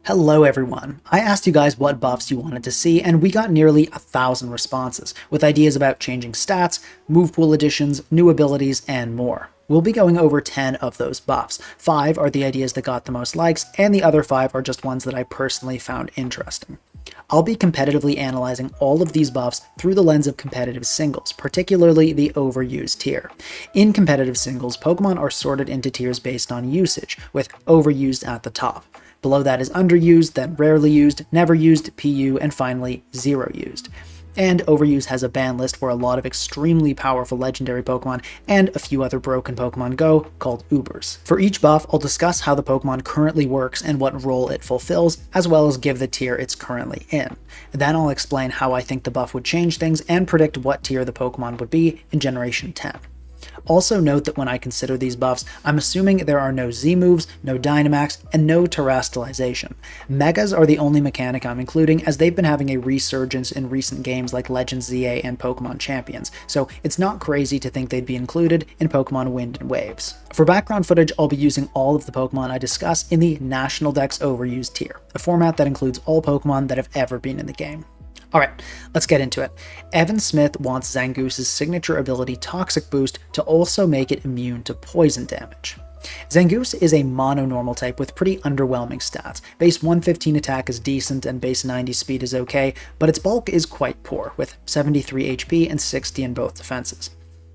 Hello everyone! I asked you guys what buffs you wanted to see, and we got nearly 1,000 responses, with ideas about changing stats, move pool additions, new abilities, and more. We'll be going over 10 of those buffs. 5 are the ideas that got the most likes, and the other 5 are just ones that I personally found interesting. I'll be competitively analyzing all of these buffs through the lens of competitive singles, particularly the overused tier. In competitive singles, Pokemon are sorted into tiers based on usage, with overused at the top. Below that is underused, then rarely used, never used, PU, and finally zero used. And overuse has a ban list where a lot of extremely powerful legendary Pokemon and a few other broken Pokemon go, called Ubers. For each buff, I'll discuss how the Pokemon currently works and what role it fulfills, as well as give the tier it's currently in. Then I'll explain how I think the buff would change things and predict what tier the Pokemon would be in Generation 10. Also note that when I consider these buffs, I'm assuming there are no Z-moves, no Dynamax, and no Terastallization. Megas are the only mechanic I'm including, as they've been having a resurgence in recent games like Legends ZA and Pokemon Champions, so it's not crazy to think they'd be included in Pokemon Wind and Waves. For background footage, I'll be using all of the Pokemon I discuss in the National Dex Overused tier, a format that includes all Pokemon that have ever been in the game. Alright, let's get into it. Evan Smith wants Zangoose's signature ability Toxic Boost to also make it immune to poison damage. Zangoose is a mono-normal type with pretty underwhelming stats. Base 115 attack is decent and base 90 speed is okay, but its bulk is quite poor, with 73 HP and 60 in both defenses.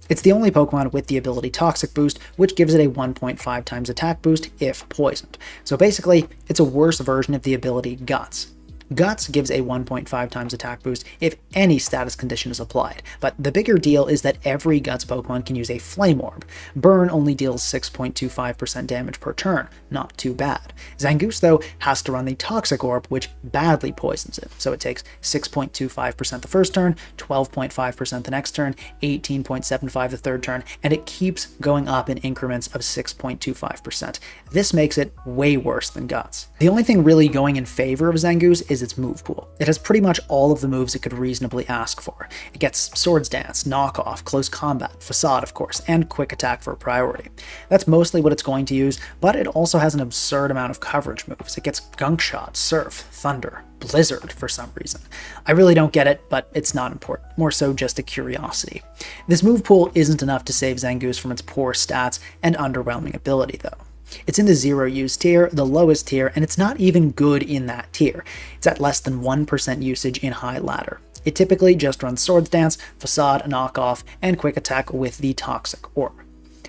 It's the only Pokemon with the ability Toxic Boost, which gives it a 1.5 times attack boost if poisoned. So basically, it's a worse version of the ability Guts. Guts gives a 1.5 times attack boost if any status condition is applied, but the bigger deal is that every Guts Pokemon can use a Flame Orb. Burn only deals 6.25% damage per turn, not too bad. Zangoose, though, has to run the Toxic Orb, which badly poisons it, so it takes 6.25% the first turn, 12.5% the next turn, 18.75% the third turn, and it keeps going up in increments of 6.25%. This makes it way worse than Guts. The only thing really going in favor of Zangoose is its move pool. It has pretty much all of the moves it could reasonably ask for. It gets Swords Dance, Knock Off, Close Combat, Facade of course, and Quick Attack for priority. That's mostly what it's going to use, but it also has an absurd amount of coverage moves. It gets Gunk Shot, Surf, Thunder, Blizzard for some reason. I really don't get it, but it's not important, more so just a curiosity. This move pool isn't enough to save Zangoose from its poor stats and underwhelming ability though. It's in the zero use tier, the lowest tier, and it's not even good in that tier. It's at less than 1% usage in high ladder. It typically just runs Swords Dance, Facade, Knock Off, and Quick Attack with the Toxic Orb.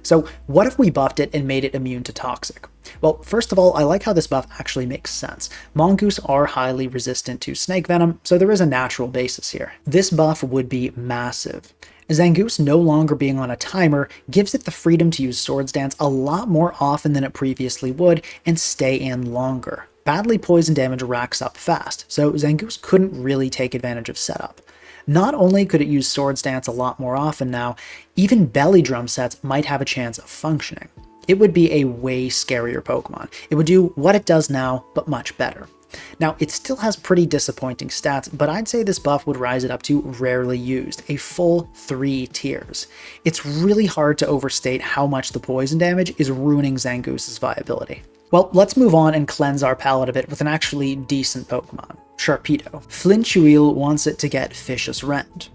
So what if we buffed it and made it immune to Toxic? Well, first of all, I like how this buff actually makes sense. Mongoose are highly resistant to Snake Venom, so there is a natural basis here. This buff would be massive. Zangoose no longer being on a timer gives it the freedom to use Swords Dance a lot more often than it previously would and stay in longer. Badly poison damage racks up fast, so Zangoose couldn't really take advantage of setup. Not only could it use Swords Dance a lot more often now, even Belly Drum sets might have a chance of functioning. It would be a way scarier Pokemon. It would do what it does now, but much better. Now, it still has pretty disappointing stats, but I'd say this buff would rise it up to rarely used, a full 3 tiers. It's really hard to overstate how much the poison damage is ruining Zangoose's viability. Well, let's move on and cleanse our palate a bit with an actually decent Pokemon, Sharpedo. Flinchuil wants it to get Fishous Rend.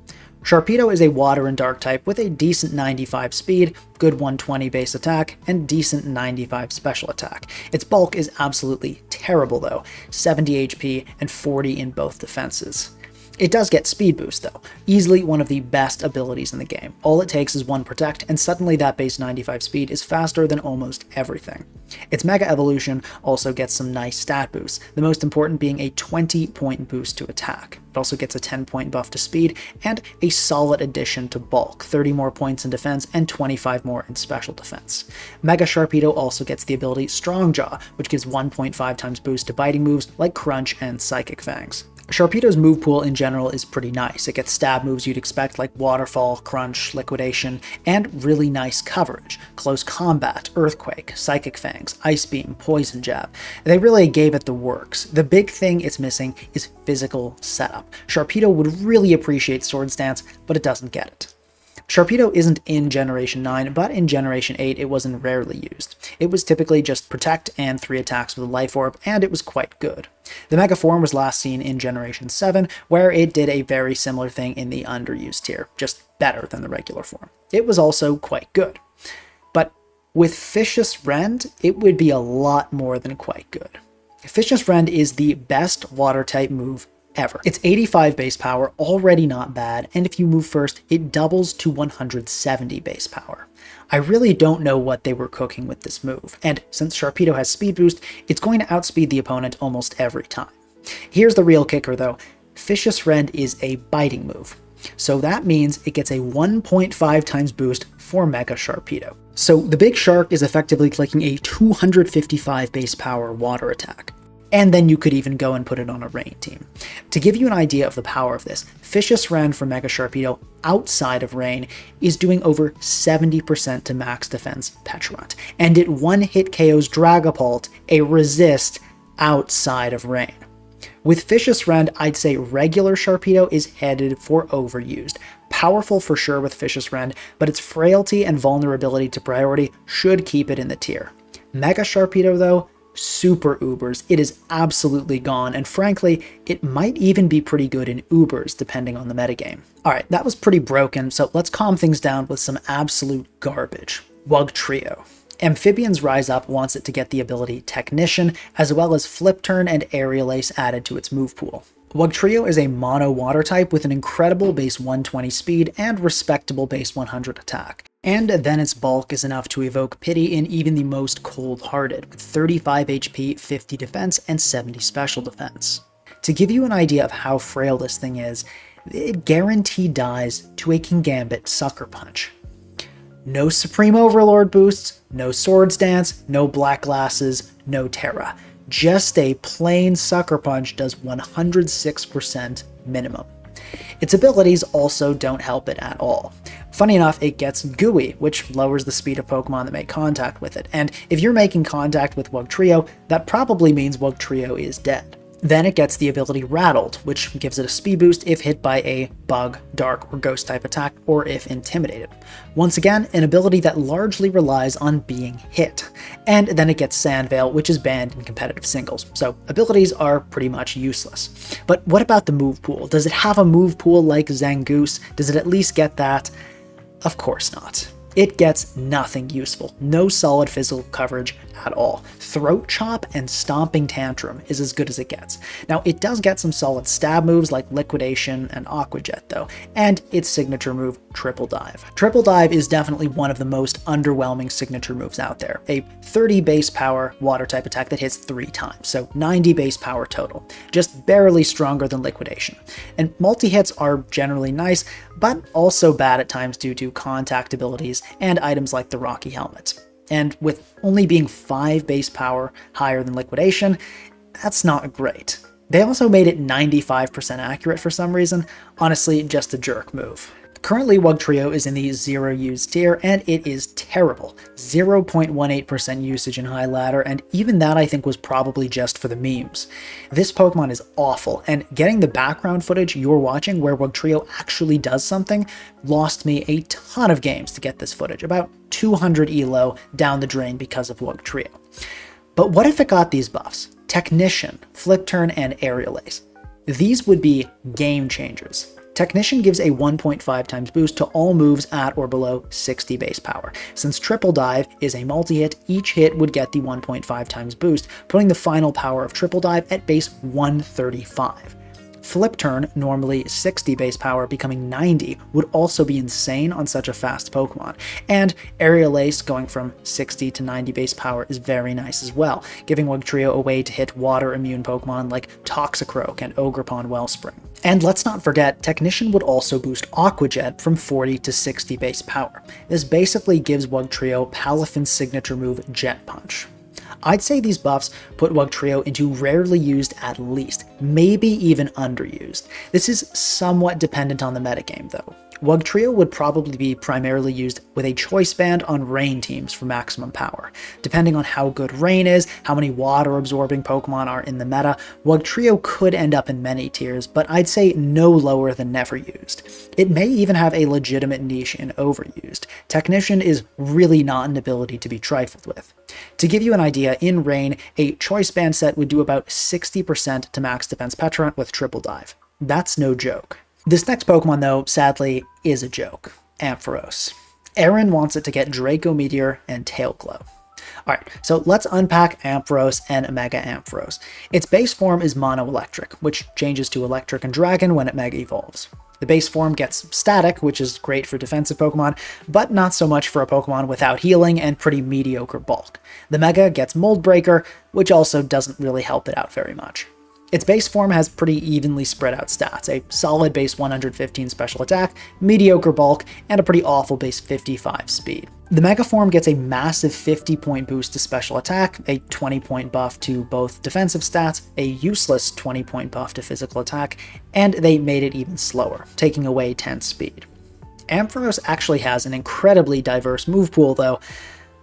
Sharpedo is a Water and Dark type with a decent 95 speed, good 120 base attack, and decent 95 special attack. Its bulk is absolutely terrible though, 70 HP and 40 in both defenses. It does get Speed Boost though, easily one of the best abilities in the game. All it takes is 1 Protect, and suddenly that base 95 speed is faster than almost everything. Its Mega Evolution also gets some nice stat boosts, the most important being a 20-point boost to attack. It also gets a 10-point buff to speed, and a solid addition to bulk, 30 more points in defense and 25 more in special defense. Mega Sharpedo also gets the ability Strong Jaw, which gives 1.5 times boost to biting moves like Crunch and Psychic Fangs. Sharpedo's move pool in general is pretty nice. It gets stab moves you'd expect like Waterfall, Crunch, Liquidation, and really nice coverage. Close Combat, Earthquake, Psychic Fangs, Ice Beam, Poison Jab. They really gave it the works. The big thing it's missing is physical setup. Sharpedo would really appreciate Swords Dance, but it doesn't get it. Sharpedo isn't in Generation 9, but in Generation 8 it wasn't rarely used. It was typically just Protect and 3 attacks with a Life Orb, and it was quite good. The Mega form was last seen in Generation 7, where it did a very similar thing in the underused tier, just better than the regular form. It was also quite good. But with Fishous Rend, it would be a lot more than quite good. Fishous Rend is the best water-type move ever. It's 85 base power, already not bad, and if you move first, it doubles to 170 base power. I really don't know what they were cooking with this move, and since Sharpedo has speed boost, it's going to outspeed the opponent almost every time. Here's the real kicker though, Fishous Rend is a biting move, so that means it gets a 1.5 times boost for Mega Sharpedo. So the big shark is effectively clicking a 255 base power water attack. And then you could even go and put it on a rain team. To give you an idea of the power of this, Fishous Rend for Mega Sharpedo outside of rain is doing over 70% to max defense Petulant, and it one-hit KOs Dragapult, a resist outside of rain. With Fishous Rend, I'd say regular Sharpedo is headed for overused. Powerful for sure with Fishous Rend, but its frailty and vulnerability to priority should keep it in the tier. Mega Sharpedo though, super Ubers, it is absolutely gone, and frankly, it might even be pretty good in Ubers depending on the metagame. Alright, that was pretty broken, so let's calm things down with some absolute garbage. Wugtrio. Amphibians Rise Up wants it to get the ability Technician, as well as Flip Turn and Aerial Ace added to its move pool. Wugtrio is a mono water type with an incredible base 120 speed and respectable base 100 attack. And then its bulk is enough to evoke pity in even the most cold-hearted, with 35 HP, 50 defense, and 70 special defense. To give you an idea of how frail this thing is, it guaranteed dies to a Kingambit Sucker Punch. No Supreme Overlord boosts, no Swords Dance, no Black Glasses, no Terra. Just a plain Sucker Punch does 106% minimum. Its abilities also don't help it at all. Funny enough, it gets Gooey, which lowers the speed of Pokemon that make contact with it, and if you're making contact with Wugtrio, that probably means Wugtrio is dead. Then it gets the ability Rattled, which gives it a speed boost if hit by a Bug, Dark, or Ghost type attack, or if intimidated. Once again, an ability that largely relies on being hit. And then it gets Sandveil, which is banned in competitive singles, so abilities are pretty much useless. But what about the move pool? Does it have a move pool like Zangoose? Does it at least get that? Of course not. It gets nothing useful, no solid physical coverage at all. Throat Chop and Stomping Tantrum is as good as it gets. Now, it does get some solid stab moves like Liquidation and Aqua Jet though, and its signature move, Triple Dive. Triple Dive is definitely one of the most underwhelming signature moves out there. A 30 base power water type attack that hits 3 times, so 90 base power total. Just barely stronger than Liquidation. And multi-hits are generally nice, but also bad at times due to contact abilities and items like the Rocky Helmet. And with only being 5 base power higher than Liquidation, that's not great. They also made it 95% accurate for some reason, honestly just a jerk move. Currently, Wugtrio is in the 0 used tier, and it is terrible. 0.18% usage in High Ladder, and even that I think was probably just for the memes. This Pokemon is awful, and getting the background footage you're watching where Wugtrio actually does something lost me a ton of games to get this footage, about 200 elo down the drain because of Wugtrio. But what if it got these buffs? Technician, Flip Turn, and Aerial Ace. These would be game changers. Technician gives a 1.5 times boost to all moves at or below 60 base power. Since Triple Dive is a multi-hit, each hit would get the 1.5 times boost, putting the final power of Triple Dive at base 135. Flip Turn, normally 60 base power, becoming 90, would also be insane on such a fast Pokemon. And Aerial Ace going from 60 to 90 base power is very nice as well, giving Wugtrio a way to hit water-immune Pokemon like Toxicroak and Ogerpon Wellspring. And let's not forget, Technician would also boost Aqua Jet from 40 to 60 base power. This basically gives Wugtrio Palafin's signature move, Jet Punch. I'd say these buffs put Wugtrio into rarely used at least, maybe even underused. This is somewhat dependent on the metagame though. Wugtrio would probably be primarily used with a choice band on rain teams for maximum power. Depending on how good rain is, how many water absorbing Pokemon are in the meta, Wugtrio could end up in many tiers, but I'd say no lower than never used. It may even have a legitimate niche in overused. Technician is really not an ability to be trifled with. To give you an idea, in rain, a choice band set would do about 60% to max defense Petrant with triple dive. That's no joke. This next Pokemon, though, sadly, is a joke. Ampharos. Aaron wants it to get Draco Meteor and Tail Glow. Alright, so let's unpack Ampharos and Mega Ampharos. Its base form is Mono Electric, which changes to Electric and Dragon when it Mega Evolves. The base form gets Static, which is great for defensive Pokemon, but not so much for a Pokemon without healing and pretty mediocre bulk. The Mega gets Mold Breaker, which also doesn't really help it out very much. Its base form has pretty evenly spread out stats, a solid base 115 special attack, mediocre bulk, and a pretty awful base 55 speed. The Mega form gets a massive 50-point boost to special attack, a 20-point buff to both defensive stats, a useless 20-point buff to physical attack, and they made it even slower, taking away 10 speed. Ampharos actually has an incredibly diverse move pool though,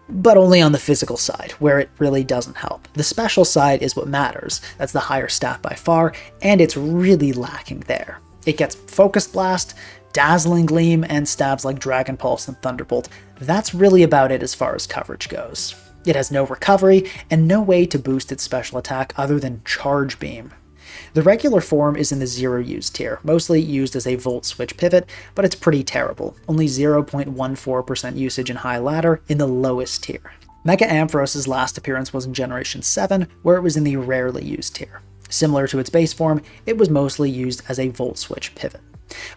but only on the physical side, where it really doesn't help. The special side is what matters, that's the higher stat by far, and it's really lacking there. It gets Focus Blast, Dazzling Gleam, and stabs like Dragon Pulse and Thunderbolt. That's really about it as far as coverage goes. It has no recovery, and no way to boost its special attack other than Charge Beam. The regular form is in the zero use tier, mostly used as a Volt Switch pivot, but it's pretty terrible, only 0.14% usage in High Ladder in the lowest tier. Mega Ampharos' last appearance was in Generation 7, where it was in the rarely used tier. Similar to its base form, it was mostly used as a Volt Switch pivot.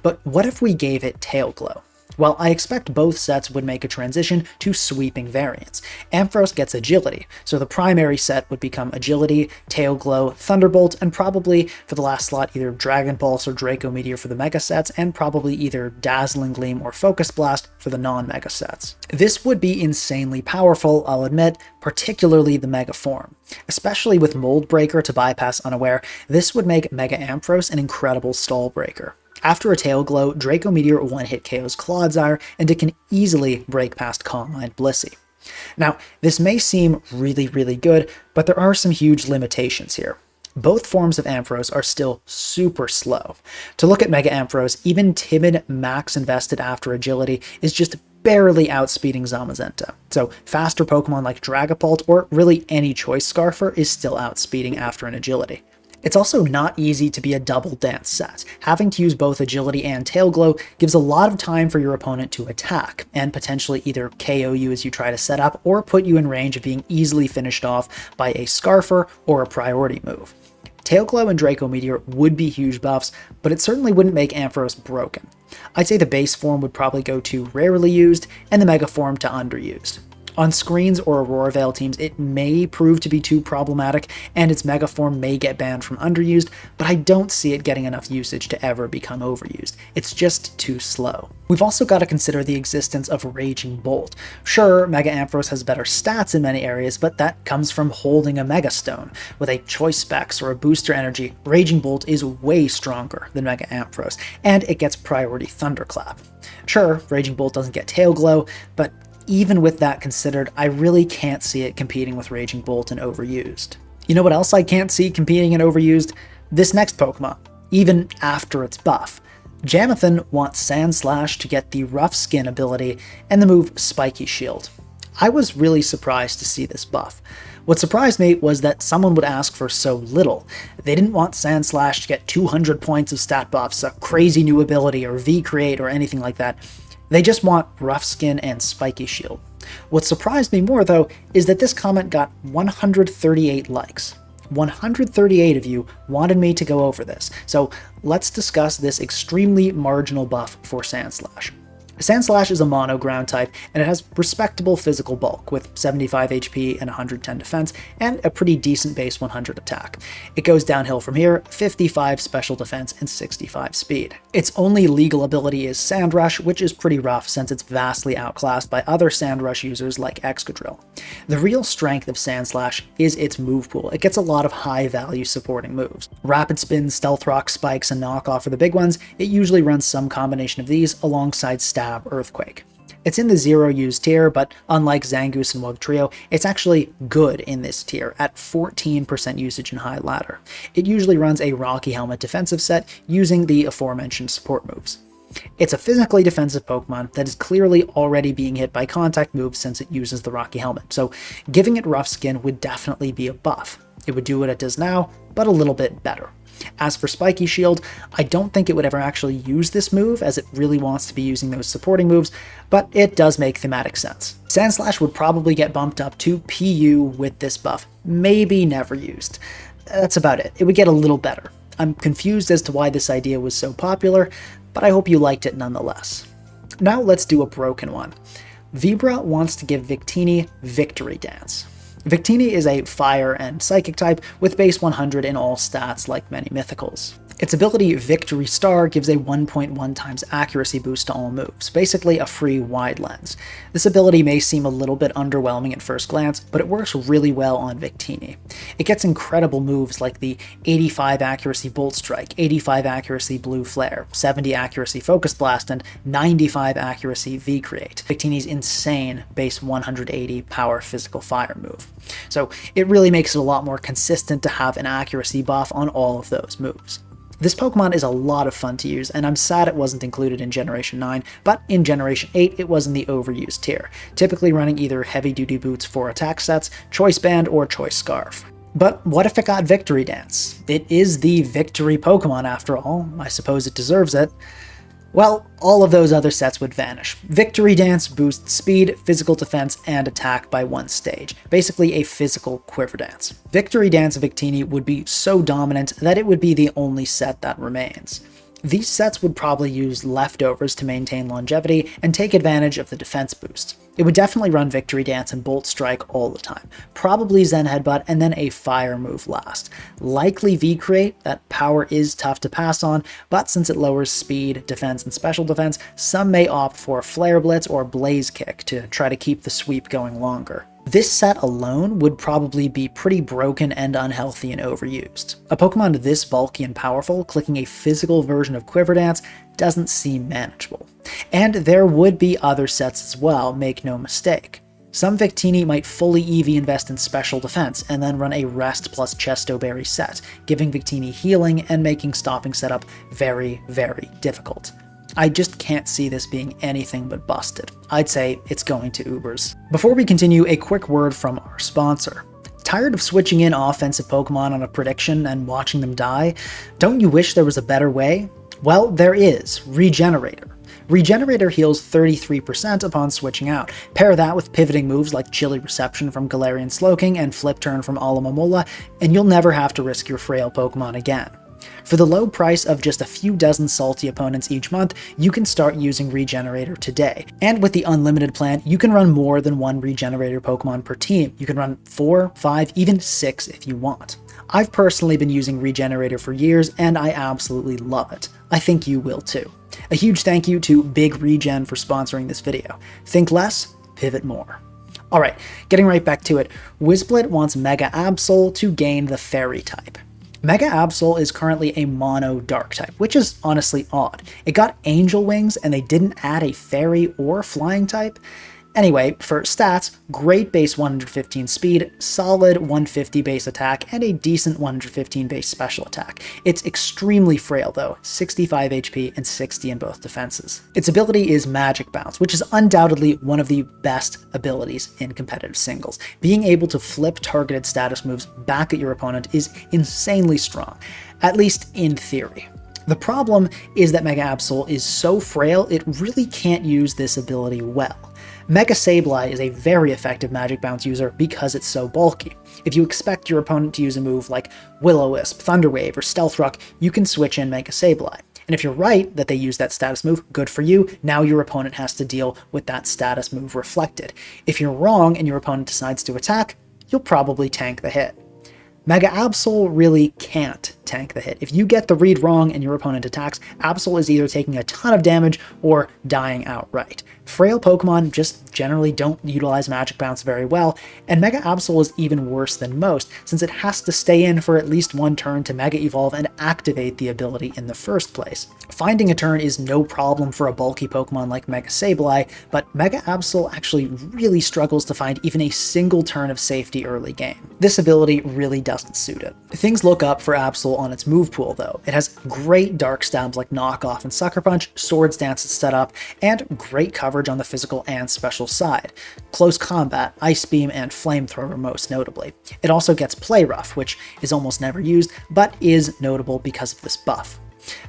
But what if we gave it Tail Glow? Well, I expect both sets would make a transition to sweeping variants. Ampharos gets Agility, so the primary set would become Agility, Tail Glow, Thunderbolt, and probably, for the last slot, either Dragon Pulse or Draco Meteor for the Mega sets, and probably either Dazzling Gleam or Focus Blast for the non-Mega sets. This would be insanely powerful, I'll admit, particularly the Mega form. Especially with Mold Breaker to bypass Unaware, this would make Mega Ampharos an incredible stall breaker. After a Tail Glow, Draco Meteor one-hit KOs Clodsire, and it can easily break past Calm Mind Blissey. Now, this may seem really good, but there are some huge limitations here. Both forms of Ampharos are still super slow. To look at Mega Ampharos, even timid max invested after Agility is just barely outspeeding Zamazenta. So faster Pokemon like Dragapult, or really any Choice Scarfer, is still outspeeding after an Agility. It's also not easy to be a double dance set. Having to use both Agility and Tail Glow gives a lot of time for your opponent to attack, and potentially either KO you as you try to set up, or put you in range of being easily finished off by a Scarfer or a priority move. Tail Glow and Draco Meteor would be huge buffs, but it certainly wouldn't make Ampharos broken. I'd say the base form would probably go to rarely used, and the Mega form to underused. On screens or Aurora Veil teams, it may prove to be too problematic, and its Mega form may get banned from underused, but I don't see it getting enough usage to ever become overused. It's just too slow. We've also got to consider the existence of Raging Bolt. Sure, Mega Ampharos has better stats in many areas, but that comes from holding a Mega Stone. With a Choice Specs or a Booster Energy, Raging Bolt is way stronger than Mega Ampharos, and it gets priority Thunderclap. Sure, Raging Bolt doesn't get Tail Glow, but even with that considered, I really can't see it competing with Raging Bolt and overused. You know what else I can't see competing and overused? This next Pokemon, even after its buff. Jamathan wants Sandslash to get the Rough Skin ability and the move Spiky Shield. I was really surprised to see this buff. What surprised me was that someone would ask for so little. They didn't want Sandslash to get 200 points of stat buffs, a crazy new ability, or V-Create, or anything like that. They just want Rough Skin and Spiky Shield. What surprised me more, though, is that this comment got 138 likes. 138 of you wanted me to go over this, so let's discuss this extremely marginal buff for Sandslash. Sandslash is a mono ground type, and it has respectable physical bulk with 75 HP and 110 defense, and a pretty decent base 100 attack. It goes downhill from here, 55 special defense and 65 speed. Its only legal ability is Sand Rush, which is pretty rough since it's vastly outclassed by other Sand Rush users like Excadrill. The real strength of Sandslash is its move pool. It gets a lot of high value supporting moves. Rapid Spin, Stealth Rock, Spikes, and Knockoff are the big ones. It usually runs some combination of these alongside Stab, Earthquake. It's in the 0 use tier, but unlike Zangoose and Wugtrio, it's actually good in this tier at 14% usage in high ladder. It usually runs a Rocky Helmet defensive set using the aforementioned support moves. It's a physically defensive Pokemon that is clearly already being hit by contact moves since it uses the Rocky Helmet, so giving it Rough Skin would definitely be a buff. It would do what it does now, but a little bit better. As for Spiky Shield, I don't think it would ever actually use this move, as it really wants to be using those supporting moves, but it does make thematic sense. Sandslash would probably get bumped up to PU with this buff, maybe never used. That's about it. It would get a little better. I'm confused as to why this idea was so popular, but I hope you liked it nonetheless. Now let's do a broken one. Vibra wants to give Victini Victory Dance. Victini is a Fire and Psychic type with base 100 in all stats like many mythicals. Its ability Victory Star gives a 1.1 times accuracy boost to all moves, basically a free wide lens. This ability may seem a little bit underwhelming at first glance, but it works really well on Victini. It gets incredible moves like the 85 accuracy Bolt Strike, 85 accuracy Blue Flare, 70 accuracy Focus Blast, and 95 accuracy V-Create, Victini's insane base 180 power physical fire move. So it really makes it a lot more consistent to have an accuracy buff on all of those moves. This Pokemon is a lot of fun to use, and I'm sad it wasn't included in Generation 9, but in Generation 8 it was in the overused tier, typically running either Heavy Duty Boots for attack sets, Choice Band, or Choice Scarf. But what if it got Victory Dance? It is the Victory Pokemon after all, I suppose it deserves it. Well, all of those other sets would vanish. Victory Dance boosts speed, physical defense, and attack by 1 stage. Basically a physical Quiver Dance. Victory Dance Victini would be so dominant that it would be the only set that remains. These sets would probably use leftovers to maintain longevity and take advantage of the defense boost. It would definitely run Victory Dance and Bolt Strike all the time, probably Zen Headbutt and then a fire move last. Likely V-Create, that power is tough to pass on, but since it lowers speed, defense, and special defense, some may opt for Flare Blitz or Blaze Kick to try to keep the sweep going longer. This set alone would probably be pretty broken and unhealthy and overused. A Pokemon this bulky and powerful clicking a physical version of Quiver Dance doesn't seem manageable. And there would be other sets as well, make no mistake. Some Victini might fully EV invest in special defense and then run a Rest plus Chesto Berry set, giving Victini healing and making stopping setup very, very difficult. I just can't see this being anything but busted. I'd say it's going to Ubers. Before we continue, a quick word from our sponsor. Tired of switching in offensive Pokemon on a prediction and watching them die? Don't you wish there was a better way? Well, there is. Regenerator. Regenerator heals 33% upon switching out. Pair that with pivoting moves like Chilly Reception from Galarian Slowking and Flip Turn from Alomomola, and you'll never have to risk your frail Pokemon again. For the low price of just a few dozen salty opponents each month, you can start using Regenerator today. And with the unlimited plan, you can run more than 1 Regenerator Pokemon per team. You can run 4, 5, even 6 if you want. I've personally been using Regenerator for years, and I absolutely love it. I think you will too. A huge thank you to Big Regen for sponsoring this video. Think less, pivot more. Alright, getting right back to it, Wizblit wants Mega Absol to gain the Fairy type. Mega Absol is currently a mono dark type, which is honestly odd. It got Angel Wings and they didn't add a fairy or flying type. Anyway, for stats, great base 115 speed, solid 150 base attack, and a decent 115 base special attack. It's extremely frail though, 65 HP and 60 in both defenses. Its ability is Magic Bounce, which is undoubtedly one of the best abilities in competitive singles. Being able to flip targeted status moves back at your opponent is insanely strong, at least in theory. The problem is that Mega Absol is so frail, it really can't use this ability well. Mega Sableye is a very effective Magic Bounce user because it's so bulky. If you expect your opponent to use a move like Will-O-Wisp, Thunder Wave, or Stealth Rock, you can switch in Mega Sableye. And if you're right that they use that status move, good for you. Now your opponent has to deal with that status move reflected. If you're wrong and your opponent decides to attack, you'll probably tank the hit. Mega Absol really can't tank the hit. If you get the read wrong and your opponent attacks, Absol is either taking a ton of damage or dying outright. Frail Pokemon just generally don't utilize Magic Bounce very well, and Mega Absol is even worse than most, since it has to stay in for at least one turn to Mega Evolve and activate the ability in the first place. Finding a turn is no problem for a bulky Pokemon like Mega Sableye, but Mega Absol actually really struggles to find even a single turn of safety early game. This ability really doesn't suit it. Things look up for Absol on its move pool though. It has great dark stabs like Knock Off and Sucker Punch, Swords Dance set up, and great coverage on the physical and special side. Close Combat, Ice Beam, and Flamethrower most notably. It also gets Play Rough, which is almost never used, but is notable because of this buff.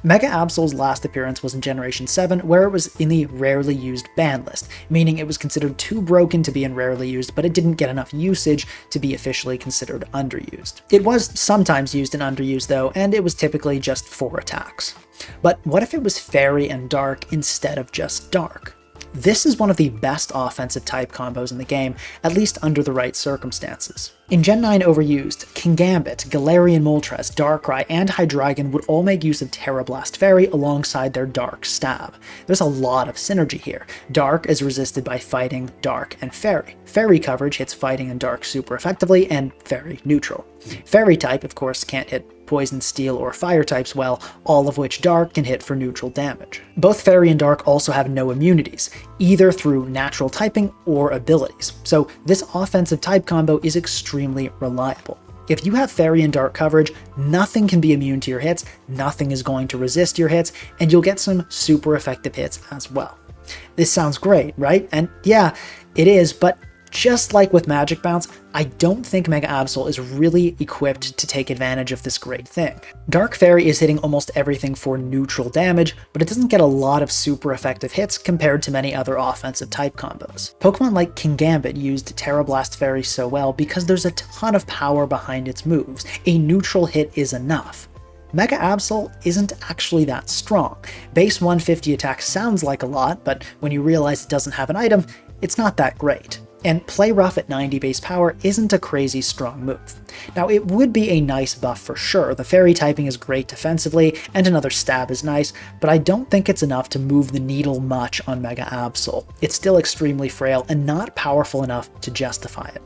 Mega Absol's last appearance was in Generation 7, where it was in the rarely used ban list, meaning it was considered too broken to be in rarely used, but it didn't get enough usage to be officially considered underused. It was sometimes used in underused though, and it was typically just 4 attacks. But what if it was Fairy and Dark instead of just Dark? This is one of the best offensive type combos in the game, at least under the right circumstances. In Gen 9 Overused, Kingambit, Galarian Moltres, Darkrai, and Hydreigon would all make use of Terra Blast Fairy alongside their Dark Stab. There's a lot of synergy here. Dark is resisted by Fighting, Dark, and Fairy. Fairy coverage hits Fighting and Dark super effectively, and Fairy neutral. Fairy type, of course, can't hit Poison, Steel, or Fire types well, all of which Dark can hit for neutral damage. Both Fairy and Dark also have no immunities, either through natural typing or abilities, so this offensive type combo is extremely reliable. If you have Fairy and Dark coverage, nothing can be immune to your hits, nothing is going to resist your hits, and you'll get some super effective hits as well. This sounds great, right? And yeah, it is, but just like with Magic Bounce, I don't think Mega Absol is really equipped to take advantage of this great thing. Dark Fairy is hitting almost everything for neutral damage, but it doesn't get a lot of super effective hits compared to many other offensive type combos. Pokemon like Kingambit used Terra Blast Fairy so well because there's a ton of power behind its moves. A neutral hit is enough. Mega Absol isn't actually that strong. Base 150 attack sounds like a lot, but when you realize it doesn't have an item, it's not that great. And Play Rough at 90 base power isn't a crazy strong move. Now it would be a nice buff for sure, the Fairy typing is great defensively, and another stab is nice, but I don't think it's enough to move the needle much on Mega Absol. It's still extremely frail and not powerful enough to justify it.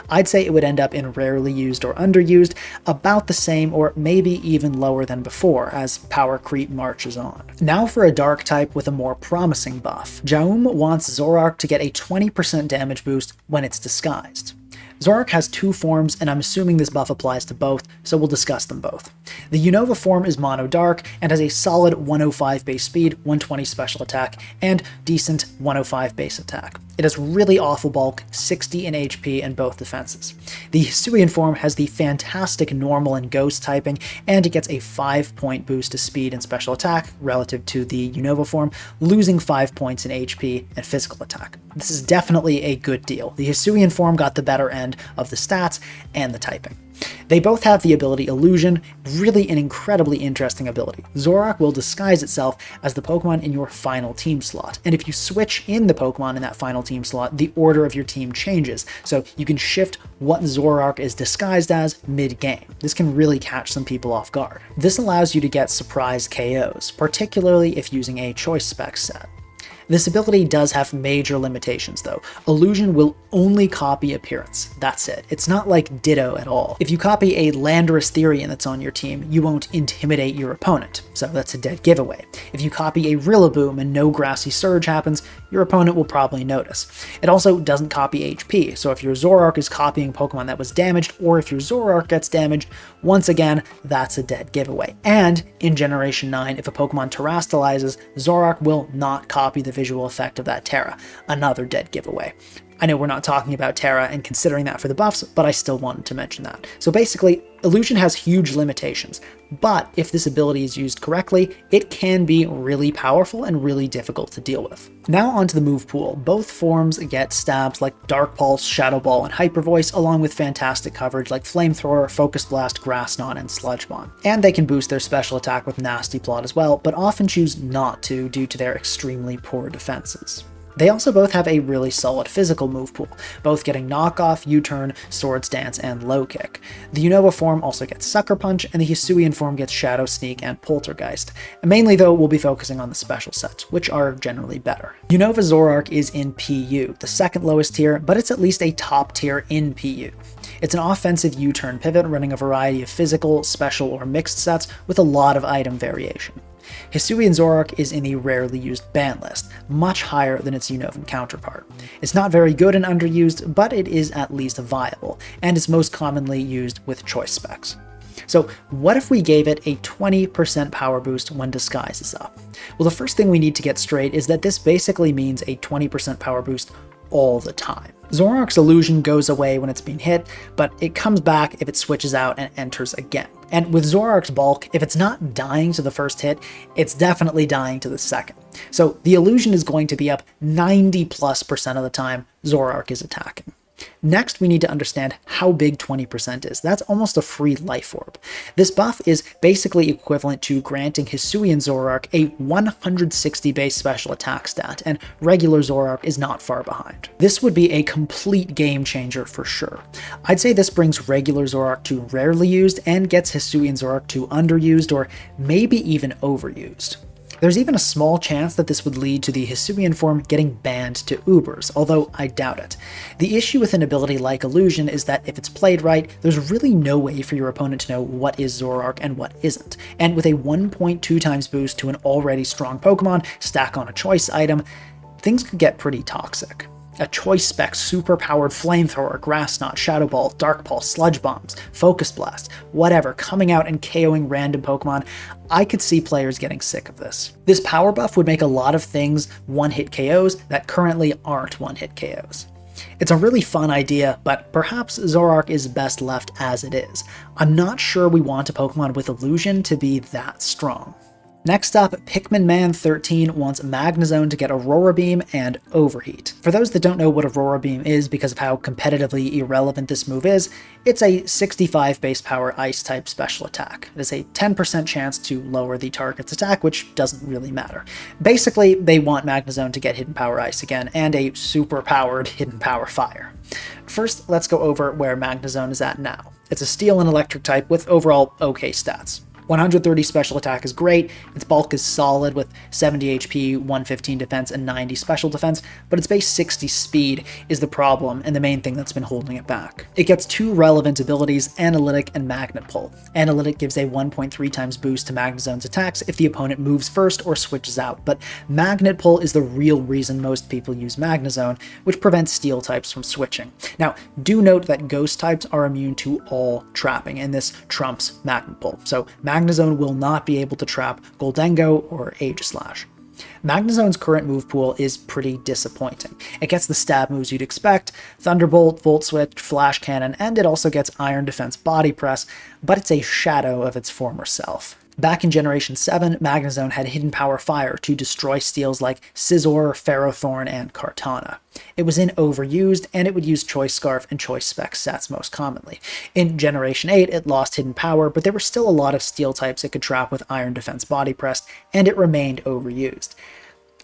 I'd say it would end up in rarely used or underused, about the same or maybe even lower than before as power creep marches on. Now for a dark type with a more promising buff. Jaum wants Zoroark to get a 20% damage boost when it's disguised. Zoroark has 2 forms, and I'm assuming this buff applies to both, so we'll discuss them both. The Unova form is Mono Dark, and has a solid 105 base speed, 120 special attack, and decent 105 base attack. It has really awful bulk, 60 in HP, and both defenses. The Hisuian form has the fantastic normal and ghost typing, and it gets a 5-point boost to speed and special attack relative to the Unova form, losing 5 points in HP and physical attack. This is definitely a good deal. The Hisuian form got the better end of the stats and the typing. They both have the ability Illusion, really an incredibly interesting ability. Zoroark will disguise itself as the Pokemon in your final team slot, and if you switch in the Pokemon in that final team slot, the order of your team changes, so you can shift what Zoroark is disguised as mid-game. This can really catch some people off guard. This allows you to get surprise KOs, particularly if using a choice spec set. This ability does have major limitations though. Illusion will only copy appearance, that's it. It's not like Ditto at all. If you copy a Landorus Therian that's on your team, you won't intimidate your opponent, so that's a dead giveaway. If you copy a Rillaboom and no Grassy Surge happens, your opponent will probably notice. It also doesn't copy HP, so if your Zoroark is copying Pokemon that was damaged, or if your Zoroark gets damaged, once again, that's a dead giveaway. And in Generation 9, if a Pokemon terastallizes, Zoroark will not copy the visual effect of that Terra, another dead giveaway. I know we're not talking about Terra and considering that for the buffs, but I still wanted to mention that. So basically, Illusion has huge limitations, but if this ability is used correctly, it can be really powerful and really difficult to deal with. Now onto the move pool. Both forms get stabs like Dark Pulse, Shadow Ball, and Hyper Voice, along with fantastic coverage like Flamethrower, Focus Blast, Grass Knot, and Sludge Bomb. And they can boost their special attack with Nasty Plot as well, but often choose not to due to their extremely poor defenses. They also both have a really solid physical move pool, both getting Knockoff, U-Turn, Swords Dance, and Low Kick. The Unova form also gets Sucker Punch, and the Hisuian form gets Shadow Sneak and Poltergeist. Mainly though, we'll be focusing on the special sets, which are generally better. Unova Zoroark is in PU, the second lowest tier, but it's at least a top tier in PU. It's an offensive U-Turn pivot running a variety of physical, special, or mixed sets with a lot of item variation. Hisuian Zoroark is in the rarely used ban list, much higher than its Unovan counterpart. It's not very good and underused, but it is at least viable, and is most commonly used with choice specs. So what if we gave it a 20% power boost when Disguise is up? Well, the first thing we need to get straight is that this basically means a 20% power boost all the time. Zoroark's illusion goes away when it's being hit, but it comes back if it switches out and enters again. And with Zoroark's bulk, if it's not dying to the first hit, it's definitely dying to the second. So the illusion is going to be up 90+% of the time Zoroark is attacking. Next, we need to understand how big 20% is. That's almost a free life orb. This buff is basically equivalent to granting Hisuian Zoroark a 160 base special attack stat, and regular Zoroark is not far behind. This would be a complete game changer for sure. I'd say this brings regular Zoroark to rarely used and gets Hisuian Zoroark to underused or maybe even overused. There's even a small chance that this would lead to the Hisuian form getting banned to Ubers, although I doubt it. The issue with an ability like Illusion is that if it's played right, there's really no way for your opponent to know what is Zoroark and what isn't. And with a 1.2 times boost to an already strong Pokemon, stack on a choice item, things could get pretty toxic. A choice spec super-powered Flamethrower, Grass Knot, Shadow Ball, Dark Pulse, Sludge Bombs, Focus Blast, whatever, coming out and KOing random Pokemon, I could see players getting sick of this. This power buff would make a lot of things one-hit KOs that currently aren't one-hit KOs. It's a really fun idea, but perhaps Zoroark is best left as it is. I'm not sure we want a Pokemon with Illusion to be that strong. Next up, Pikmin-Man13 wants Magnezone to get Aurora Beam and Overheat. For those that don't know what Aurora Beam is because of how competitively irrelevant this move is, it's a 65 base power Ice-type special attack. It is a 10% chance to lower the target's attack, which doesn't really matter. Basically, they want Magnezone to get Hidden Power Ice again, and a super-powered Hidden Power Fire. First, let's go over where Magnezone is at now. It's a Steel and Electric type with overall okay stats. 130 special attack is great, its bulk is solid with 70 HP, 115 defense, and 90 special defense, but its base 60 speed is the problem and the main thing that's been holding it back. It gets two relevant abilities, Analytic and Magnet Pull. Analytic gives a 1.3 times boost to Magnezone's attacks if the opponent moves first or switches out, but Magnet Pull is the real reason most people use Magnezone, which prevents Steel types from switching. Now, do note that Ghost types are immune to all trapping, and this trumps Magnet Pull, so Magnezone will not be able to trap Goldengo or Aegislash. Magnezone's current move pool is pretty disappointing. It gets the stab moves you'd expect, Thunderbolt, Volt Switch, Flash Cannon, and it also gets Iron Defense Body Press, but it's a shadow of its former self. Back in Generation 7, Magnezone had Hidden Power Fire to destroy steals like Scizor, Ferrothorn, and Kartana. It was in Overused, and it would use Choice Scarf and Choice Spec sets most commonly. In Generation 8, it lost Hidden Power, but there were still a lot of Steel types it could trap with Iron Defense Body Pressed, and it remained Overused.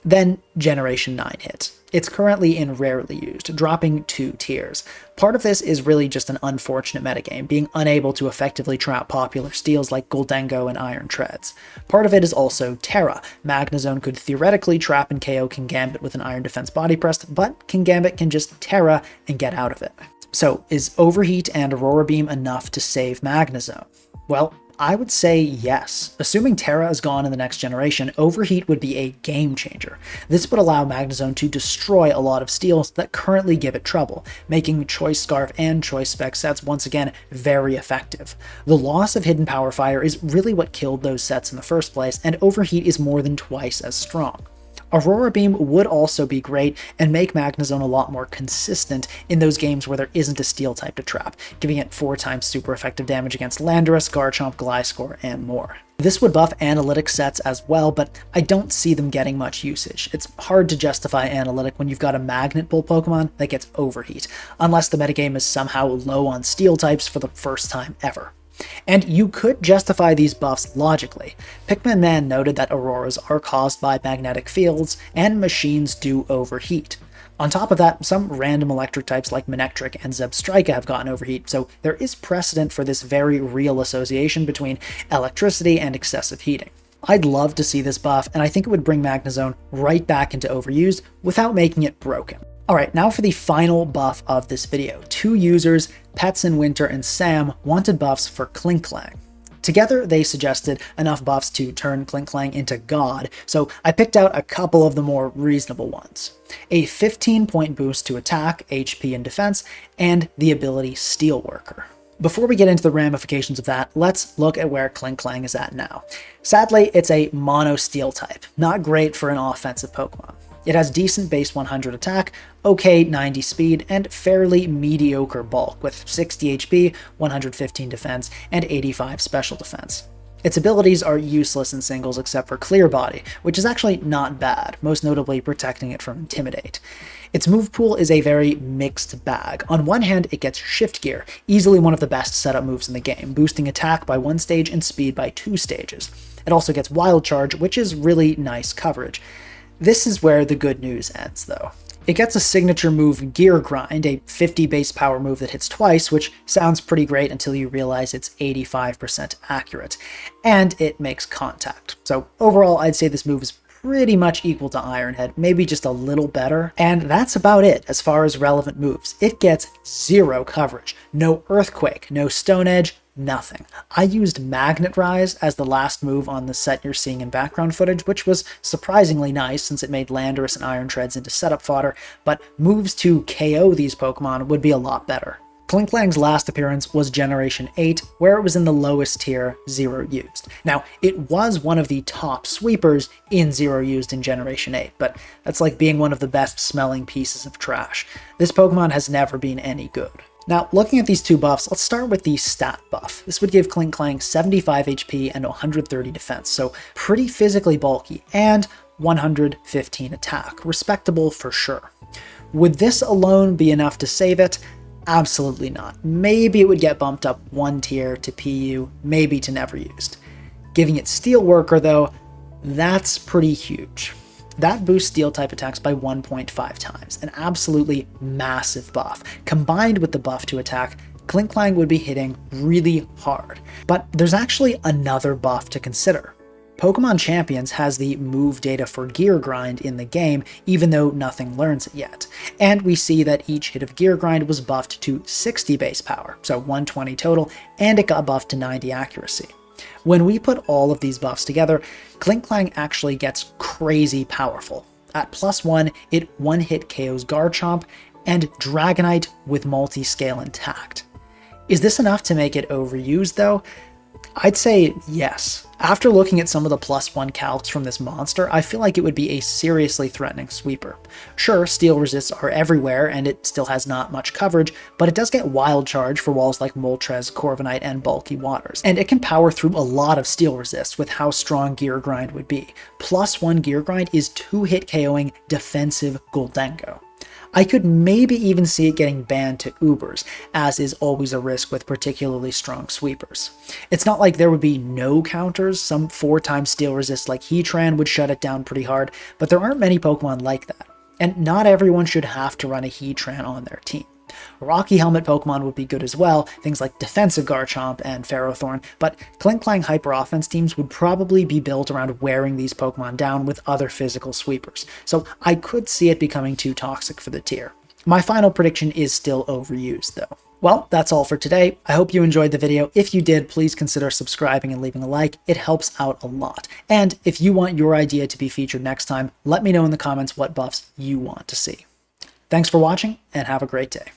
Then Generation 9 hit. It's currently in Rarely Used, dropping 2 tiers. Part of this is really just an unfortunate metagame, being unable to effectively trap popular steals like Goldengo and Iron Treads. Part of it is also Terra. Magnezone could theoretically trap and KO Kingambit with an Iron Defense Body Pressed, but Kingambit can just Terra and get out of it. So, is Overheat and Aurora Beam enough to save Magnezone? Well, I would say yes. Assuming Terra is gone in the next generation, Overheat would be a game changer. This would allow Magnezone to destroy a lot of steals that currently give it trouble, making Choice Scarf and Choice Spec sets once again very effective. The loss of Hidden Power Fire is really what killed those sets in the first place, and Overheat is more than twice as strong. Aurora Beam would also be great and make Magnezone a lot more consistent in those games where there isn't a steel type to trap, giving it 4 times super effective damage against Landorus, Garchomp, Gliscor, and more. This would buff analytic sets as well, but I don't see them getting much usage. It's hard to justify analytic when you've got a Magnet Bull Pokemon that gets Overheat, unless the metagame is somehow low on steel types for the first time ever. And you could justify these buffs logically. Pikmin Man noted that auroras are caused by magnetic fields, and machines do overheat. On top of that, some random electric types like Manectric and Zebstrika have gotten overheat, so there is precedent for this very real association between electricity and excessive heating. I'd love to see this buff, and I think it would bring Magnezone right back into overused without making it broken. Alright, now for the final buff of this video. 2 users, Petsinwinter and Sam, wanted buffs for Klinklang. Together, they suggested enough buffs to turn Klinklang into God, so I picked out a couple of the more reasonable ones. A 15-point boost to attack, HP, and defense, and the ability Steelworker. Before we get into the ramifications of that, let's look at where Klinklang is at now. Sadly, it's a mono steel type, not great for an offensive Pokemon. It has decent base 100 attack, okay 90 speed, and fairly mediocre bulk with 60 HP, 115 defense, and 85 special defense. Its abilities are useless in singles except for Clear Body, which is actually not bad, most notably protecting it from Intimidate. Its move pool is a very mixed bag. On one hand, it gets Shift Gear, easily one of the best setup moves in the game, boosting attack by 1 stage and speed by 2 stages. It also gets Wild Charge, which is really nice coverage. This is where the good news ends, though. It gets a signature move, Gear Grind, a 50 base power move that hits twice, which sounds pretty great until you realize it's 85% accurate. And it makes contact. So overall, I'd say this move is pretty much equal to Iron Head, maybe just a little better. And that's about it as far as relevant moves. It gets 0 coverage, no Earthquake, no Stone Edge, nothing. I used Magnet Rise as the last move on the set you're seeing in background footage, which was surprisingly nice since it made Landorus and Iron Treads into setup fodder, but moves to KO these Pokemon would be a lot better. Klinklang's last appearance was Generation 8, where it was in the lowest tier, 0 used. Now, it was one of the top sweepers in 0 used in Generation 8, but that's like being one of the best smelling pieces of trash. This Pokemon has never been any good. Now, looking at these 2 buffs, let's start with the stat buff. This would give Klinklang 75 HP and 130 defense, so pretty physically bulky, and 115 attack. Respectable for sure. Would this alone be enough to save it? Absolutely not. Maybe it would get bumped up 1 tier to PU, maybe to never used. Giving it Steelworker, though, that's pretty huge. That boosts steel type attacks by 1.5 times, an absolutely massive buff. Combined with the buff to attack, Klinklang would be hitting really hard. But there's actually another buff to consider. Pokemon Champions has the move data for Gear Grind in the game, even though nothing learns it yet. And we see that each hit of Gear Grind was buffed to 60 base power, so 120 total, and it got buffed to 90 accuracy. When we put all of these buffs together, Klinklang actually gets crazy powerful. At +1, it one-hit KOs Garchomp and Dragonite with multi-scale intact. Is this enough to make it overused though? I'd say yes. After looking at some of the +1 calcs from this monster, I feel like it would be a seriously threatening sweeper. Sure, steel resists are everywhere and it still has not much coverage, but it does get Wild Charge for walls like Moltres, Corviknight, and Bulky Waters, and it can power through a lot of steel resists with how strong Gear Grind would be. +1 Gear Grind is 2-hit KOing defensive Gholdengo. I could maybe even see it getting banned to Ubers, as is always a risk with particularly strong sweepers. It's not like there would be no counters. Some 4x steel resist like Heatran would shut it down pretty hard, but there aren't many Pokemon like that. And not everyone should have to run a Heatran on their team. Rocky Helmet Pokemon would be good as well, things like defensive Garchomp and Ferrothorn, but Klinklang Hyper Offense teams would probably be built around wearing these Pokemon down with other physical sweepers, so I could see it becoming too toxic for the tier. My final prediction is still overused though. Well, that's all for today. I hope you enjoyed the video. If you did, please consider subscribing and leaving a like. It helps out a lot. And if you want your idea to be featured next time, let me know in the comments what buffs you want to see. Thanks for watching, and have a great day.